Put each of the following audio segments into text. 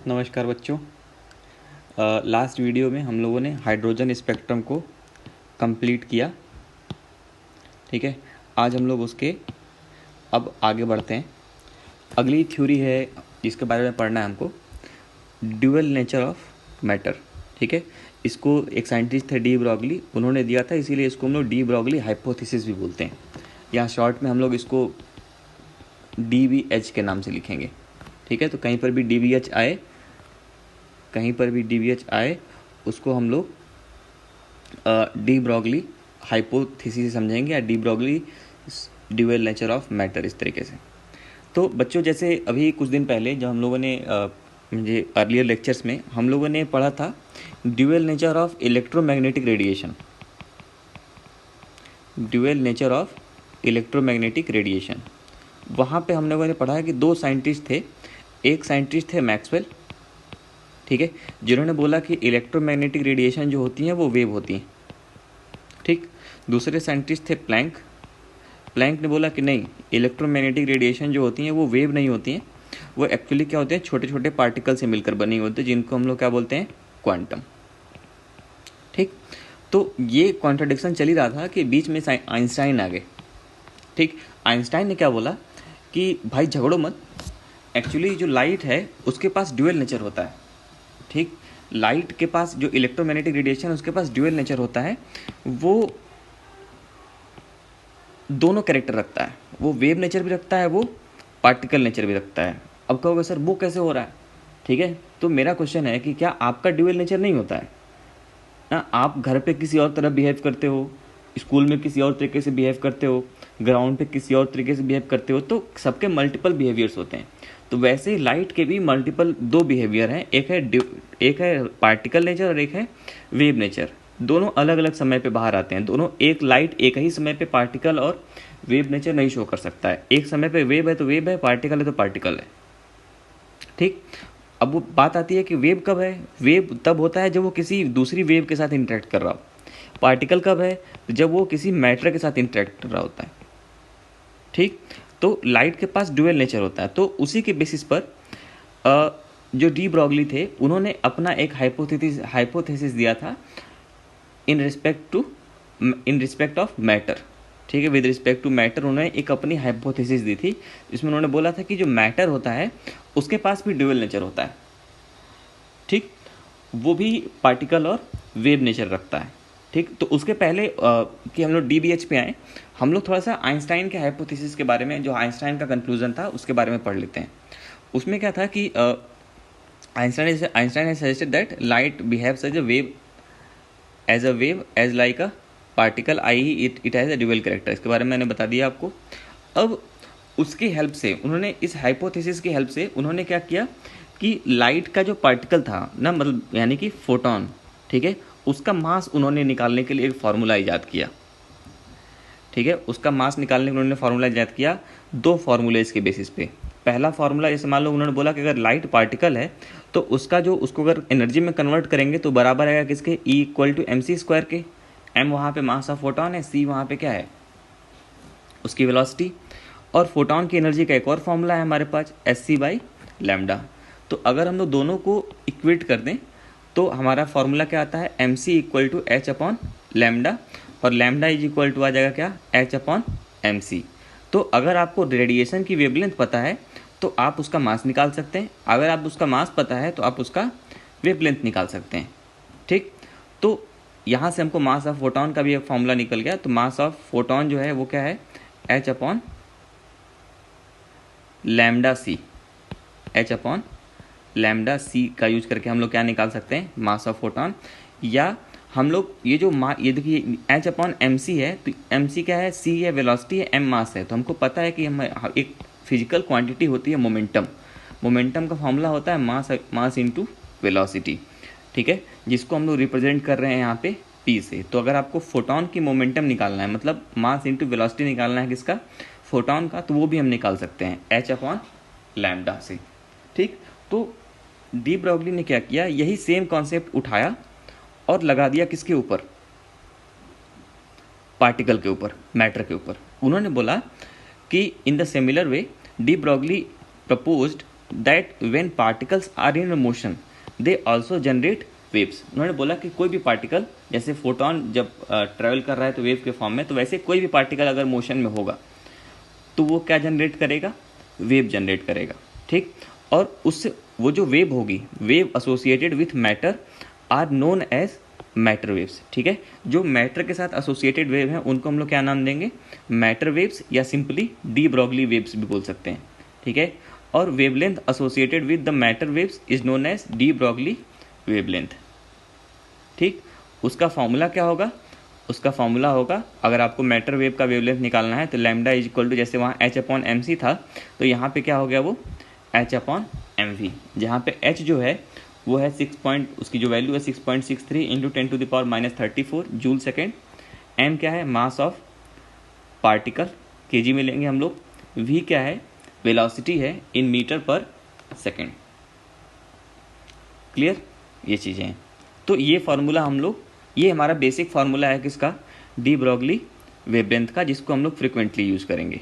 नमस्कार बच्चों। Last video में हम लोगों ने हाइड्रोजन स्पेक्ट्रम को कंप्लीट किया। ठीक है, आज हम लोग उसके अब आगे बढ़ते हैं। अगली थ्योरी है, इसके बारे में पढ़ना है हमको, ड्यूअल नेचर ऑफ मैटर। ठीक है, इसको एक साइंटिस्ट थे डी ब्रॉगली, उन्होंने दिया था, इसीलिए इसको हम लोग डी ब्रॉगली हाइपोथेसिस भी बोलते हैं। यहाँ शॉर्ट में हम लोग इसको DBH के नाम से लिखेंगे। ठीक है, तो कहीं पर भी DBH आए उसको हम लोग डी ब्रॉगली हाइपोथेसिस समझेंगे या de Broglie dual nature of matter, इस तरीके से। तो बच्चों, जैसे अभी कुछ दिन पहले जब हम लोगों ने मुझे अर्लियर लेक्चर्स में हम लोगों ने पढ़ा था dual nature of electromagnetic radiation. Dual nature of electromagnetic radiation, वहाँ पे हम लोगों ने पढ़ा है कि दो साइंटिस्ट थे। एक साइंटिस्ट थे मैक्सवेल, ठीक है, जिन्होंने बोला कि इलेक्ट्रोमैग्नेटिक रेडिएशन जो होती हैं वो वेव होती हैं। ठीक, दूसरे साइंटिस्ट थे प्लैंक। प्लैंक ने बोला कि नहीं, इलेक्ट्रोमैग्नेटिक रेडिएशन जो होती हैं वो वेव नहीं होती हैं, वो एक्चुअली क्या होते हैं, छोटे छोटे पार्टिकल से मिलकर बनी होती है, जिनको हम लोग क्या बोलते हैं, क्वांटम। ठीक, तो ये कॉन्ट्राडिक्शन चल ही रहा था कि बीच में आइंस्टाइन आ गए। ठीक, आइंस्टाइन ने क्या बोला कि भाई झगड़ो मत, एक्चुअली जो लाइट है उसके पास ड्यूअल नेचर होता है। ठीक, लाइट के पास जो इलेक्ट्रोमैग्नेटिक रेडिएशन उसके पास ड्यूअल नेचर होता है, वो दोनों कैरेक्टर रखता है, वो वेव नेचर भी रखता है, वो पार्टिकल नेचर भी रखता है। अब कहोगे सर वो कैसे हो रहा है? ठीक है, तो मेरा क्वेश्चन है कि क्या आपका ड्यूअल नेचर नहीं होता है ना? आप घर पे किसी और तरह बिहेव करते हो, स्कूल में किसी और तरीके से बिहेव करते हो, ग्राउंड पे किसी और तरीके से बिहेव करते हो, तो सबके मल्टीपल बिहेवियर्स होते हैं। तो वैसे ही लाइट के भी मल्टीपल दो बिहेवियर हैं, एक है पार्टिकल नेचर और एक है वेव नेचर। दोनों अलग अलग समय पे बाहर आते हैं। दोनों, एक लाइट एक ही समय पे पार्टिकल और वेव नेचर नहीं शो कर सकता है। एक समय पे वेव है तो वेव है, पार्टिकल है तो पार्टिकल है। ठीक, अब वो बात आती है कि वेव कब है? वेव तब होता है जब वो किसी दूसरी वेव के साथ इंटरेक्ट कर रहा हो। पार्टिकल कब है? जब वो किसी मैटर के साथ इंटरेक्ट कर रहा होता है। ठीक, तो लाइट के पास ड्यूअल नेचर होता है। तो उसी के बेसिस पर जो डी ब्रॉगली थे उन्होंने अपना एक हाइपोथेसिस दिया था इन रिस्पेक्ट ऑफ मैटर। ठीक है, विद रिस्पेक्ट टू मैटर उन्होंने एक अपनी हाइपोथेसिस दी थी, जिसमें उन्होंने बोला था कि जो मैटर होता है उसके पास भी ड्यूअल नेचर होता है। ठीक, वो भी पार्टिकल और वेव नेचर रखता है। ठीक, तो उसके पहले कि हम लोग DBH पे आए, हम लोग थोड़ा सा आइंस्टाइन के हाइपोथेसिस के बारे में, जो आइंस्टाइन का कंक्लूजन था उसके बारे में पढ़ लेते हैं। उसमें क्या था कि Einstein has suggested that light behaves as a wave as like a particle, I it has a dual character. इसके बारे में मैंने बता दिया आपको। अब उसकी हेल्प से उन्होंने, इस हाइपोथेसिस की हेल्प से उन्होंने क्या किया कि लाइट का जो पार्टिकल था ना, मतलब यानी कि फोटोन, ठीक है, उसका मास उन्होंने निकालने के लिए एक फार्मूला ईजाद किया। ठीक है, उसका मास निकालने के लिए उन्होंने फार्मूला ईजाद किया, दो फार्मूले इसके बेसिस पे। पहला फार्मूला, जैसे मान लो उन्होंने बोला कि अगर लाइट पार्टिकल है तो उसका जो, उसको अगर एनर्जी में कन्वर्ट करेंगे तो बराबर आएगा किसके, E=mc² के। m वहाँ पे मास ऑफ फोटोन है, c वहाँ पे क्या है, उसकी वेलोसिटी। और फोटोन की एनर्जी का एक और फॉर्मूला है हमारे पास, hc/λ। तो अगर हम लोग दोनों को इक्वेट कर दें तो हमारा फॉर्मूला क्या आता है, mc=h/λ, और लैम्डा इज इक्वल टू आ जाएगा क्या, h/mc। तो अगर आपको रेडिएशन की वेवलेंथ पता है तो आप उसका मास निकाल सकते हैं, अगर आप उसका मास पता है तो आप उसका वेवलेंथ निकाल सकते हैं। ठीक, तो यहाँ से हमको मास ऑफ फोटोन का भी एक फॉर्मूला निकल गया। तो मास ऑफ फोटोन जो है वो क्या है, h/λc, h/λc का यूज करके हम लोग क्या निकाल सकते हैं, मास ऑफ फोटोन। या हम लोग ये जो ये देखिए h/mc है, तो mc क्या है, c है वेलोसिटी है, m मास है। तो हमको पता है कि हम एक फिजिकल क्वांटिटी होती है मोमेंटम। मोमेंटम का फॉर्मूला होता है मास इनटू वेलोसिटी। ठीक है, जिसको हम लोग रिप्रेजेंट कर रहे हैं यहाँ पे p से। तो अगर आपको फोटोन की मोमेंटम निकालना है, मतलब मास इनटू वेलोसिटी निकालना है किसका, फोटोन का, तो वो भी हम निकाल सकते हैं h/λ से। ठीक, तो डी ब्रॉगली ने क्या किया, यही सेम कॉन्सेप्ट उठाया और लगा दिया किसके ऊपर, पार्टिकल के ऊपर, मैटर के ऊपर। उन्होंने बोला कि in the similar way de Broglie proposed that when particles are in motion they also generate waves. उन्होंने बोला कि कोई भी पार्टिकल, जैसे फोटोन जब ट्रेवल कर रहा है तो वेव के फॉर्म में, तो वैसे कोई भी पार्टिकल अगर मोशन में होगा तो वो क्या जनरेट करेगा, वेव जनरेट करेगा। ठीक, और उससे वो जो वेव होगी, wave associated with matter are known as matter waves. ठीक है, जो मैटर के साथ एसोसिएटेड वेव हैं उनको हम लोग क्या नाम देंगे, मैटर वेव्स, या सिंपली डी ब्रॉगली वेव्स भी बोल सकते हैं। ठीक है, और wavelength associated with the matter waves is known as de Broglie wavelength. ठीक, उसका फॉर्मूला क्या होगा, उसका फॉर्मूला होगा, अगर आपको मैटर वेव का वेवलेंथ निकालना है तो लैम्डा इज इक्वल टू, जैसे वहाँ एच अपॉन एम सी था तो यहाँ पे क्या हो गया, वो एच अपॉन एम वी, जहाँ पे एच जो है वो है उसकी जो वैल्यू है 6.63 इंटू 10⁻⁻34 जूल सेकेंड। एम क्या है, मास ऑफ पार्टिकल, केजी में लेंगे हम लोग। वी क्या है, वेलोसिटी है इन मीटर पर सेकेंड। क्लियर, ये चीज़ें हैं। तो ये फार्मूला हम लोग, ये हमारा बेसिक फार्मूला है किसका, डी ब्रॉगली वेवलेंथ का, जिसको हम लोग फ्रिक्वेंटली यूज़ करेंगे।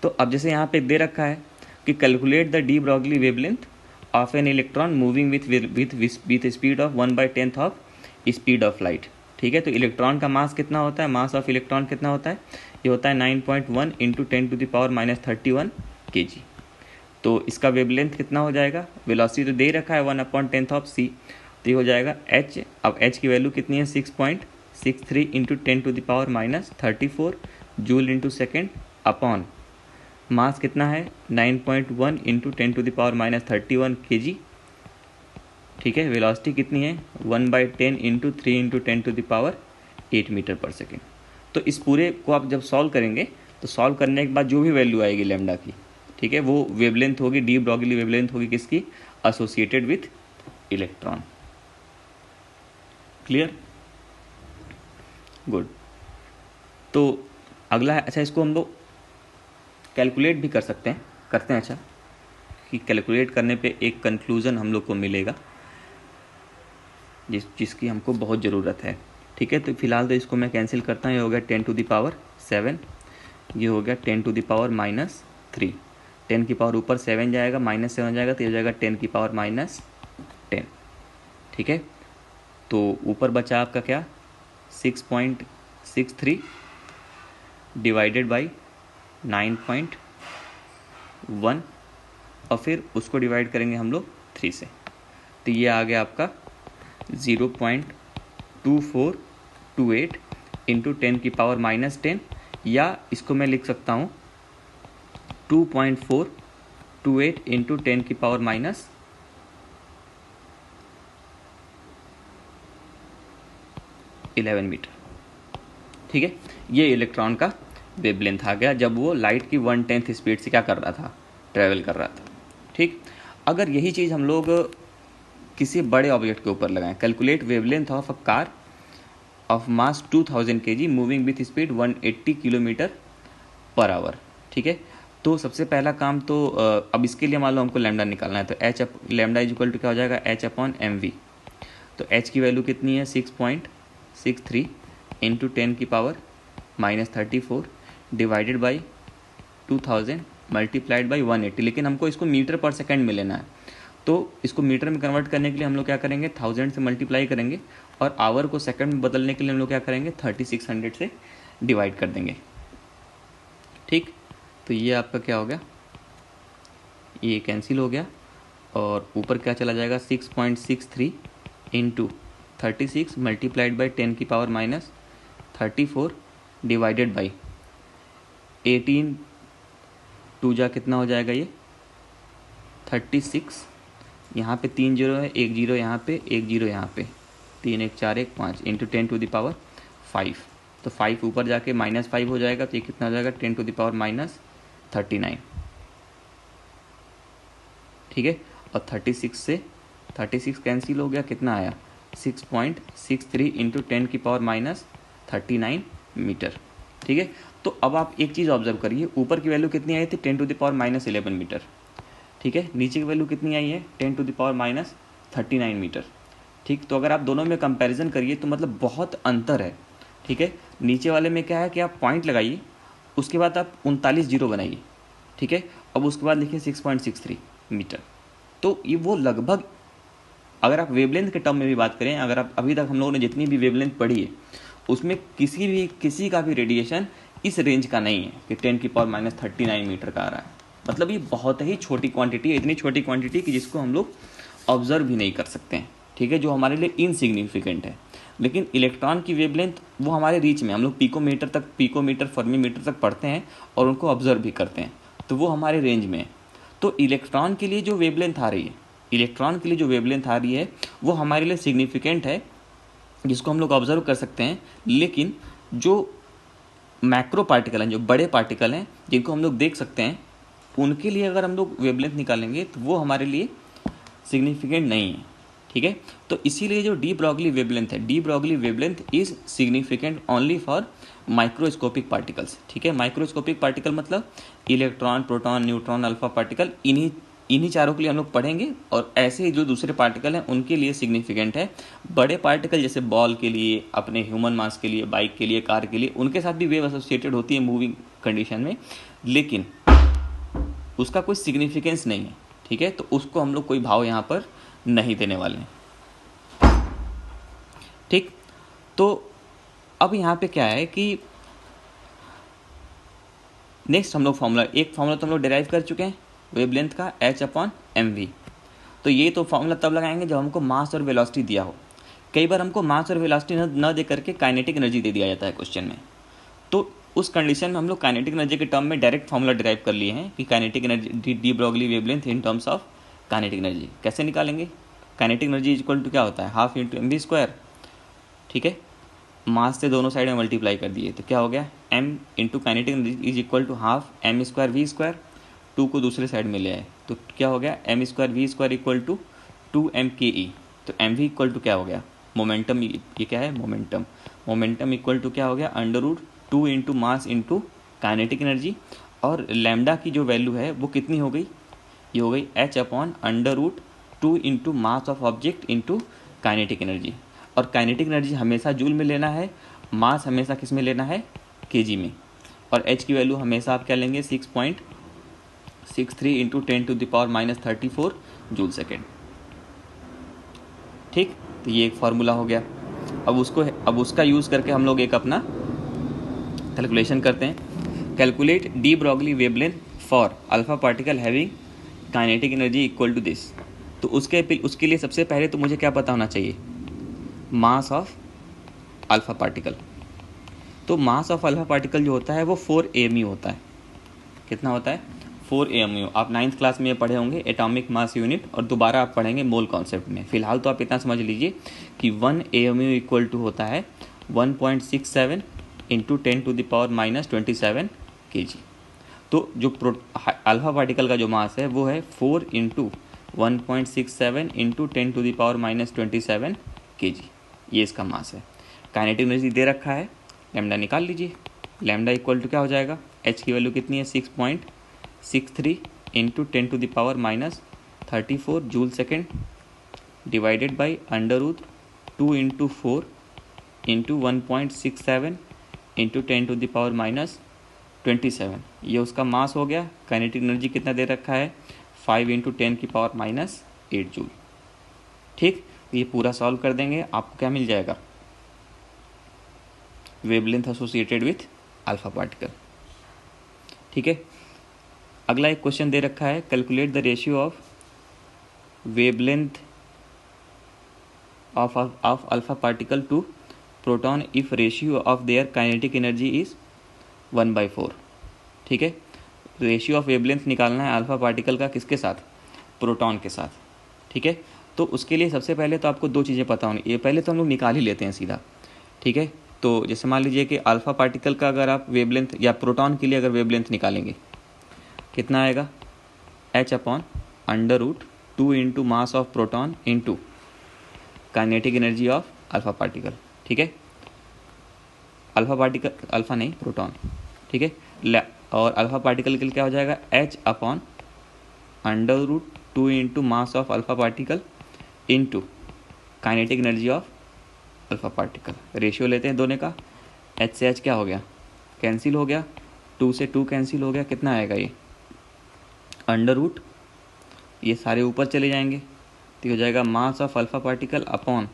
तो अब जैसे यहाँ पे दे रखा है कि calculate the D Broglie wavelength of an electron moving with speed of 1/10 of speed of light. ठीक है, तो इलेक्ट्रॉन का मास कितना होता है, मास ऑफ इलेक्ट्रॉन कितना होता है, ये होता है 9.1 इंटू 10⁻⁻31 kg। तो इसका वेवलेंथ कितना हो जाएगा, वेलोसिटी तो दे रखा है 1/10 ऑफ c, तो ये हो जाएगा h। अब h की वैल्यू कितनी है, 6.63 into 10⁻34 joule into second upon mass कितना है 9.1 इंटू 10⁻31 kg। ठीक है, वेलोसिटी कितनी है 1/10 इंटू 3 इंटू 10⁸ मीटर पर सेकेंड। तो इस पूरे को आप जब सॉल्व करेंगे तो सॉल्व करने के बाद जो भी वैल्यू आएगी लैम्डा की, ठीक है, वो वेवलेंथ होगी, डी ब्रॉगली वेवलेंथ होगी किसकी, associated with electron. Clear, good. तो अगला है, अच्छा इसको हम लोग कैलकुलेट भी कर सकते हैं, करते हैं। अच्छा, कि कैलकुलेट करने पे एक कंक्लूज़न हम लोग को मिलेगा जिसकी हमको बहुत ज़रूरत है। ठीक है, तो फिलहाल तो इसको मैं कैंसिल करता हूँ, ये हो गया 10⁻7, ये हो गया 10⁻−3, 10 की पावर ऊपर 7 जाएगा, -7 जाएगा, तो ये हो जाएगा 10⁻10। ठीक है, तो ऊपर बचा आपका क्या 6.63 डिवाइडेड बाई 9.1, और फिर उसको डिवाइड करेंगे हम लोग 3 से, तो ये आ गया आपका 0.2428 इंटू 10⁻−10, या इसको मैं लिख सकता हूँ 2.428 इंटू 10⁻11 मीटर। ठीक है, ये इलेक्ट्रॉन का वेवलेंथ आ गया जब वो लाइट की 1/10 स्पीड से क्या कर रहा था, ट्रैवल कर रहा था। ठीक, अगर यही चीज़ हम लोग किसी बड़े ऑब्जेक्ट के ऊपर लगाएं, calculate wavelength of a car of mass 2000 kg moving with speed 180 kilometre per hour. ठीक है, तो सबसे पहला काम तो अब इसके लिए मान लो हमको लैम्डा निकालना है, तो लैम्डा इज इक्वल टू क्या हो जाएगा, h अपॉन mv। तो h की वैल्यू कितनी है 6.63 into 10⁻−34 divided by 2000 multiplied by 180, लेकिन हमको इसको मीटर पर सेकेंड में लेना है, तो इसको मीटर में कन्वर्ट करने के लिए हम लोग क्या करेंगे, 1000 से मल्टीप्लाई करेंगे, और आवर को सेकंड में बदलने के लिए हम लोग क्या करेंगे, 3600 से डिवाइड कर देंगे। ठीक, तो ये आपका क्या हो गया, ये कैंसिल हो गया, और ऊपर क्या चला जाएगा 6.63 into 36 multiplied by 10⁻−34 divided by 18, 2 जा कितना हो जाएगा ये 36, यहाँ पे 3 0 है, 1 0 यहाँ पे, 1 0 यहाँ पे, 3 1 4 1 5 इंटू 10⁻5, तो 5 ऊपर जाके -5 हो जाएगा, तो ये कितना हो जाएगा 10⁻39। ठीक है, और 36 कैंसिल हो गया, कितना आया 6.63 इंटू 10⁻39 मीटर। ठीक है, तो अब आप एक चीज़ ऑब्जर्व करिए, ऊपर की वैल्यू कितनी आई थी 10⁻11 मीटर। ठीक है, नीचे की वैल्यू कितनी आई है 10⁻39 मीटर। ठीक, तो अगर आप दोनों में कंपैरिजन करिए तो मतलब बहुत अंतर है। ठीक है, नीचे वाले में क्या है कि आप पॉइंट लगाइए, उसके बाद आप 39 जीरो बनाइए। ठीक है, अब उसके बाद लिखिए 6.63, मीटर। तो ये वो लगभग, अगर आप वेवलेंथ के टर्म में भी बात करें, अगर आप अभी तक हम लोगों ने जितनी भी वेवलेंथ पढ़ी है उसमें किसी का भी रेडिएशन इस रेंज का नहीं है कि 10⁻39 मीटर का आ रहा है। मतलब ये बहुत ही छोटी क्वांटिटी है, इतनी छोटी क्वांटिटी कि जिसको हम लोग ऑब्जर्व भी नहीं कर सकते हैं, ठीक है, जो हमारे लिए इनसिग्निफिकेंट है। लेकिन इलेक्ट्रॉन की वेवलेंथ वो हमारे रीच में, हम लोग पिकोमीटर फर्मीमीटर तक पढ़ते हैं और उनको ऑब्जर्व भी करते हैं, तो वो हमारे रेंज में है। तो इलेक्ट्रॉन के लिए जो वेवलेंथ आ रही है वो हमारे लिए सिग्निफिकेंट है, जिसको हम लोग ऑब्जर्व कर सकते हैं। लेकिन जो मैक्रो पार्टिकल हैं, जो बड़े पार्टिकल हैं जिनको हम लोग देख सकते हैं, उनके लिए अगर हम लोग वेवलेंथ निकालेंगे तो वो हमारे लिए सिग्निफिकेंट नहीं है, ठीक है। तो इसीलिए जो D Broglie wavelength is significant only for microscopic particles, ठीक है। माइक्रोस्कोपिक पार्टिकल मतलब electron, proton, neutron, alpha particle, इन्हीं चारों के लिए हम लोग पढ़ेंगे। और ऐसे ही जो दूसरे पार्टिकल हैं उनके लिए सिग्निफिकेंट है। बड़े पार्टिकल जैसे बॉल के लिए, अपने ह्यूमन मास के लिए, बाइक के लिए, कार के लिए, उनके साथ भी वेव एसोसिएटेड होती है मूविंग कंडीशन में, लेकिन उसका कोई सिग्निफिकेंस नहीं है, ठीक है। तो उसको हम लोग कोई भाव यहाँ पर नहीं देने वाले हैं, ठीक। तो अब यहाँ पे क्या है कि नेक्स्ट हम लोग एक फार्मूला तो हम लोग डिराइव कर चुके हैं वेवलेंथ का, H/mv। तो ये तो फार्मूला तब लगाएंगे जब हमको मास और वेलोसिटी दिया हो। कई बार हमको मास और वेलोसिटी न दे करके काइनेटिक एनर्जी दे दिया जाता है क्वेश्चन में, तो उस कंडीशन में हम लोग काइनेटिक एनर्जी के टर्म में डायरेक्ट फार्मूला डिराइव कर लिए हैं कि kinetic energy D Broglie wavelength in terms of kinetic energy कैसे निकालेंगे। काइनेटिक एनर्जी इक्वल टू क्या होता है, हाफ इंटू mv², ठीक है। मास से दोनों साइड में मल्टीप्लाई कर दिए तो क्या हो गया, m into kinetic energy is equal to half m² v²। 2 को दूसरे साइड में ले आए तो क्या हो गया, m² v² equal to 2m/ke। तो mv इक्वल टू क्या हो गया, मोमेंटम। ये क्या है, मोमेंटम इक्वल टू क्या हो गया, √2 into mass into kinetic energy. और लैम्डा की जो वैल्यू है वो कितनी हो गई, ये हो गई H/√2 into mass of object into kinetic energy. और काइनेटिक एनर्जी हमेशा जूल में लेना है, मास हमेशा किस में लेना है, केजी में। और h की वैल्यू हमेशा आप क्या लेंगे, 6.63 इंटू 10⁻34 जूल सेकेंड, ठीक। तो ये एक फार्मूला हो गया। अब उसका यूज़ करके हम लोग एक अपना कैलकुलेशन करते हैं। Calculate de Broglie wavelength for alpha particle having kinetic energy equal to this. तो उसके लिए सबसे पहले तो मुझे क्या पता होना चाहिए, मास ऑफ अल्फा पार्टिकल। तो मास ऑफ अल्फा पार्टिकल जो होता है वो 4 AMU होता है। कितना होता है, 4 AMU। आप 9th क्लास में ये पढ़े होंगे एटॉमिक मास यूनिट, और दोबारा आप पढ़ेंगे मोल कॉन्सेप्ट में। फिलहाल तो आप इतना समझ लीजिए कि 1 AMU इक्वल टू होता है 1.67 इंटू 10⁻⁻27 kg। तो जो अल्फा पार्टिकल का जो मास है वो है 4 इंटू 1.67 इंटू 10⁻⁻27 kg, ये इसका मास है। काइनेटिक एनर्जी दे रखा है, लैम्डा निकाल लीजिए। लैम्डा इक्वल टू क्या हो जाएगा, h की वैल्यू कितनी है, 6.63 into 10⁻34 joule second divided by √2 into 4 into 1.67 into 10⁻⁻27, ये उसका मास हो गया। काइनेटिक एनर्जी कितना दे रखा है, 5 इंटू 10⁻⁸ जूल, ठीक। ये पूरा सॉल्व कर देंगे, आपको क्या मिल जाएगा, wavelength associated with alpha particle, ठीक है। अगला एक क्वेश्चन दे रखा है, calculate the ratio of wavelength of alpha particle to proton if ratio of their kinetic energy is 1/4, ठीक है। रेशियो ऑफ वेवलेंथ निकालना है अल्फा पार्टिकल का, किसके साथ, प्रोटॉन के साथ, ठीक है। तो उसके लिए सबसे पहले तो आपको 2 चीज़ें पता होनी, ये पहले तो हम लोग निकाल ही लेते हैं सीधा, ठीक है। तो जैसे मान लीजिए कि अल्फा पार्टिकल का अगर आप वेवलेंथ, या प्रोटॉन के लिए अगर वेवलेंथ निकालेंगे, कितना आएगा, H/√2 into mass of proton into kinetic energy of alpha particle, ठीक है। प्रोटॉन, ठीक है। और अल्फा पार्टिकल के लिए क्या हो जाएगा, H/√2 into mass of alpha particle into kinetic energy of alpha particle. Ratio लेते हैं दोनों का, H से H क्या हो गया, कैंसिल हो गया, 2 से 2 कैंसिल हो गया, कितना आएगा ये, √ ये सारे ऊपर चले जाएंगे, तो हो जाएगा मास of alpha particle upon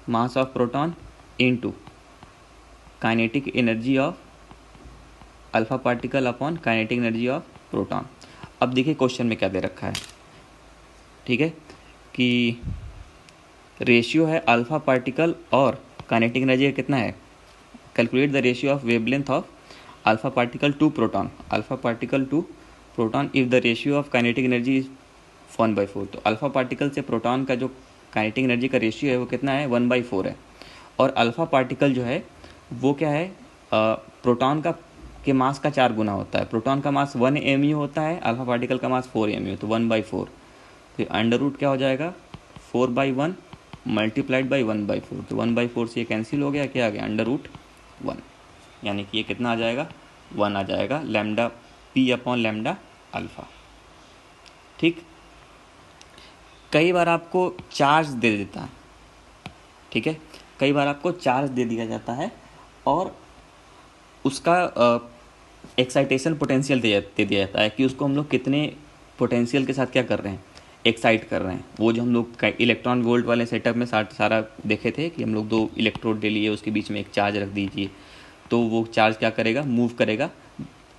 mass of proton into kinetic energy of alpha particle upon kinetic energy of proton. अब देखिए क्वेश्चन में क्या दे रखा है, ठीक है, कि रेशियो है अल्फा पार्टिकल और काइनेटिक एनर्जी कितना है, calculate the ratio of wavelength of alpha particle to proton, alpha particle to proton if the ratio of kinetic energy is 1/4। तो अल्फा पार्टिकल से प्रोटॉन का जो काइनेटिक एनर्जी का ratio है वो कितना है, 1/4 है। और अल्फा पार्टिकल जो है वो क्या है, प्रोटॉन का के मास का 4 गुना होता है। प्रोटॉन का मास 1 mu होता है, अल्फा पार्टिकल का मास 4 mu, तो 1/4। फिर अंडर रूट क्या हो जाएगा, 4/1 मल्टीप्लाइड बाई 1/4, तो 1/4 से ये कैंसिल हो गया, क्या आ गया, अंडर रूट 1, यानी कि ये कितना आ जाएगा, 1 आ जाएगा, lambda P upon lambda alpha. ठीक, कई बार आपको चार्ज दे देता है, ठीक है, कई बार आपको चार्ज दे दिया जाता है और उसका एक्साइटेशन पोटेंशियल दे दिया जाता है कि उसको हम लोग कितने पोटेंशियल के साथ क्या कर रहे हैं, एक्साइट कर रहे हैं। वो जो हम लोग इलेक्ट्रॉन वोल्ट वाले सेटअप में सारा देखे थे कि हम लोग 2 इलेक्ट्रोड ले लिए, उसके बीच में एक चार्ज रख दीजिए, तो वो चार्ज क्या करेगा, मूव करेगा।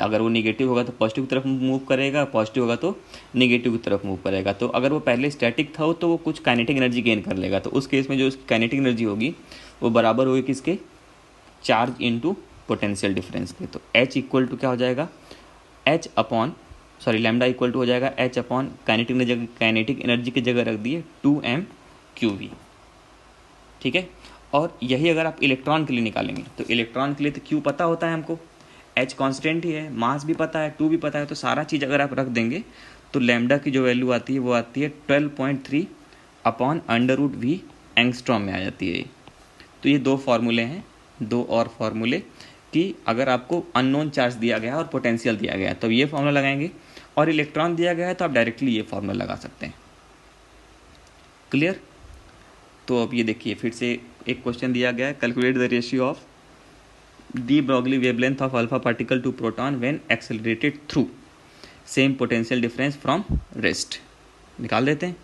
अगर वो निगेटिव होगा तो पॉजिटिव की तरफ मूव करेगा, पॉजिटिव होगा तो निगेटिव की तरफ मूव करेगा। तो अगर वो पहले स्टैटिक था तो वो कुछ काइनेटिक एनर्जी गेन कर लेगा, तो उस केस में जो उसकी काइनेटिक एनर्जी होगी वो बराबर होगी किसके, चार्ज इनटू पोटेंशियल डिफरेंस के। तो H इक्वल टू क्या हो जाएगा, H upon lambda equal to हो जाएगा H अपॉन काइनेटिक एनर्जी की जगह रख दिए 2m/QV, ठीक है। और यही अगर आप इलेक्ट्रॉन के लिए निकालेंगे तो इलेक्ट्रॉन के लिए तो Q पता होता है हमको, H कांस्टेंट ही है, मास भी पता है, 2 भी पता है, तो सारा चीज़ अगर आप रख देंगे तो लैम्डा की जो वैल्यू आती है वो आती है 12.3 upon under root V angstrom में आ जाती है। तो ये 2 फार्मूले हैं, 2 और फार्मूले कि अगर आपको अननोन चार्ज दिया गया है और पोटेंशियल दिया गया है तो ये फार्मूला लगाएंगे, और इलेक्ट्रॉन दिया गया है तो आप डायरेक्टली ये फार्मूला लगा सकते हैं। क्लियर। तो अब ये देखिए फिर से एक क्वेश्चन दिया गया है, calculate the ratio of de Broglie wavelength of alpha particle to proton when accelerated through same potential difference from rest. निकाल देते हैं,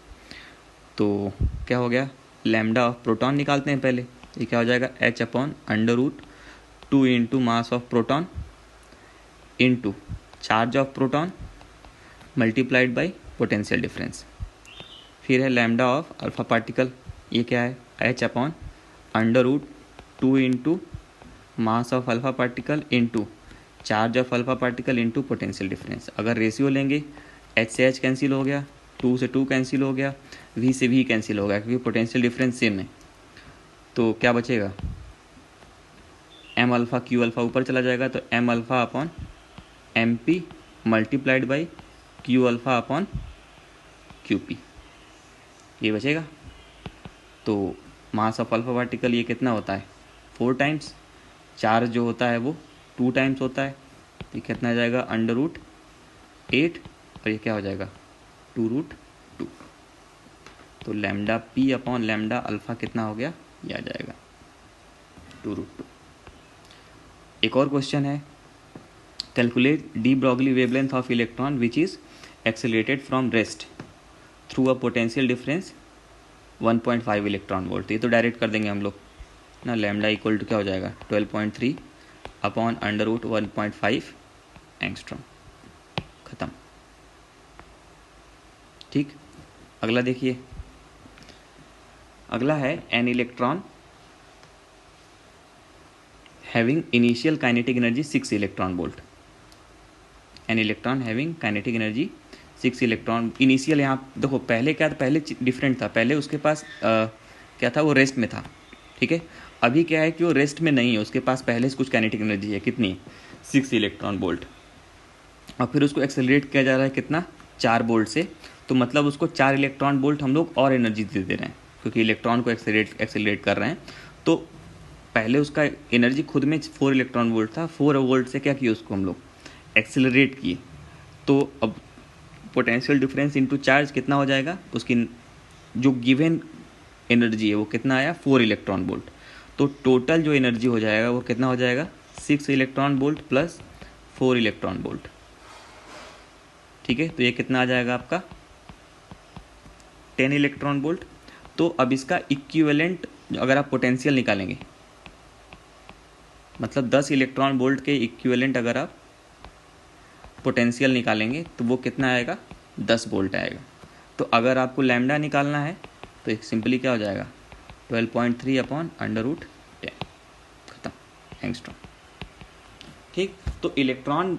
तो क्या हो गया, लैम्डा ऑफ प्रोटॉन निकालते हैं पहले, ये क्या हो जाएगा, H upon under root 2 into mass of proton into charge of proton multiplied by potential difference. फिर है लैम्डा ऑफ अल्फा पार्टिकल, ये क्या है, H upon under root 2 into mass of alpha particle into charge of alpha particle into potential difference. अगर ratio लेंगे H से H cancel हो गया, 2 से 2 कैंसिल हो गया, V से V कैंसिल हो गया क्योंकि पोटेंशियल डिफरेंस सेम है। तो क्या बचेगा, M अल्फ़ा Q अल्फ़ा ऊपर चला जाएगा, तो M alpha upon MP multiplied by Q alpha upon QP, ये बचेगा। तो मास ऑफ अल्फ़ा पार्टिकल ये कितना होता है, 4 टाइम्स, चार्ज जो होता है वो 2 टाइम्स होता है, तो कितना आ जाएगा, अंडर रूट 8, और ये क्या हो जाएगा, 2√2। तो lambda P upon lambda alpha कितना हो गया, ये आ जाएगा 2√2। एक और क्वेश्चन है, calculate de Broglie wavelength of electron which is accelerated from rest through a potential difference 1.5 electron volt. ये तो डायरेक्ट कर देंगे हम लोग ना, लैम्डा इक्वल टू क्या हो जाएगा, 12.3 अपॉन अंडर रूट 1.5 एंगस्ट्रॉम, ख़त्म। ठीक, अगला देखिए, अगला है an electron having initial kinetic energy 6 electron volt. An electron having kinetic energy 6 electron initial. यहाँ देखो पहले क्या था, पहले डिफरेंट था, पहले उसके पास क्या था, वो रेस्ट में था, ठीक है। अभी क्या है कि वो रेस्ट में नहीं है, उसके पास पहले से कुछ काइनेटिक एनर्जी है, कितनी, 6 इलेक्ट्रॉन वोल्ट, और फिर उसको एक्सेलरेट किया जा रहा है कितना, 4 वोल्ट से। तो मतलब उसको 4 इलेक्ट्रॉन वोल्ट हम लोग और एनर्जी दे रहे हैं क्योंकि इलेक्ट्रॉन को एक्सेलरेट कर रहे हैं। तो पहले उसका एनर्जी खुद में 4 इलेक्ट्रॉन वोल्ट था, 4 वोल्ट से क्या किया, उसको हम लोग एक्सेलरेट किए। तो अब पोटेंशियल डिफरेंस इनटू चार्ज कितना हो जाएगा, उसकी जो गिवन एनर्जी है वो कितना आया, 4 इलेक्ट्रॉन वोल्ट। तो टोटल जो एनर्जी हो जाएगा वो कितना हो जाएगा, 6 electron volt plus 4 electron volt, ठीक है। तो ये कितना आ जाएगा आपका 10 इलेक्ट्रॉन वोल्ट। तो अब इसका इक्विवेलेंट अगर आप पोटेंशियल निकालेंगे, मतलब 10 इलेक्ट्रॉन वोल्ट के इक्विवेलेंट अगर आप पोटेंशियल निकालेंगे तो वो कितना आएगा, 10 वोल्ट आएगा। तो अगर आपको लैम्डा निकालना है तो एक सिंपली क्या हो जाएगा, 12.3 अपॉन √10, खत्म, एंगस्ट्रॉम। ठीक, तो इलेक्ट्रॉन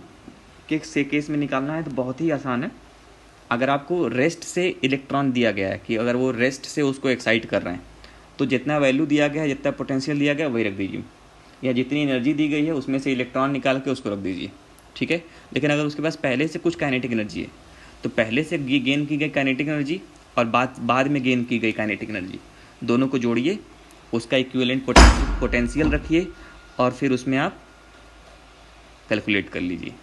के केस में निकालना है तो बहुत ही आसान है। अगर आपको रेस्ट से इलेक्ट्रॉन दिया गया है कि अगर वो रेस्ट से उसको एक्साइट कर रहे हैं, तो जितना वैल्यू दिया गया है, जितना पोटेंशियल दिया गया है वही रख दीजिए, या जितनी एनर्जी दी गई है उसमें से इलेक्ट्रॉन निकाल के उसको रख दीजिए, ठीक है। लेकिन अगर उसके पास पहले से कुछ काइनेटिक एनर्जी है तो पहले से गेन की गई काइनेटिक एनर्जी और बाद में गेन की गई काइनेटिक एनर्जी, दोनों को जोड़िए, उसका इक्विवेलेंट पोटेंशियल रखिए और फिर उसमें आप कैलकुलेट कर लीजिए।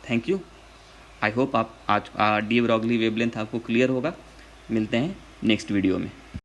Thank you. आई होप आप आज डी ब्रॉगली वेवलेंथ आपको क्लियर होगा। मिलते हैं नेक्स्ट वीडियो में।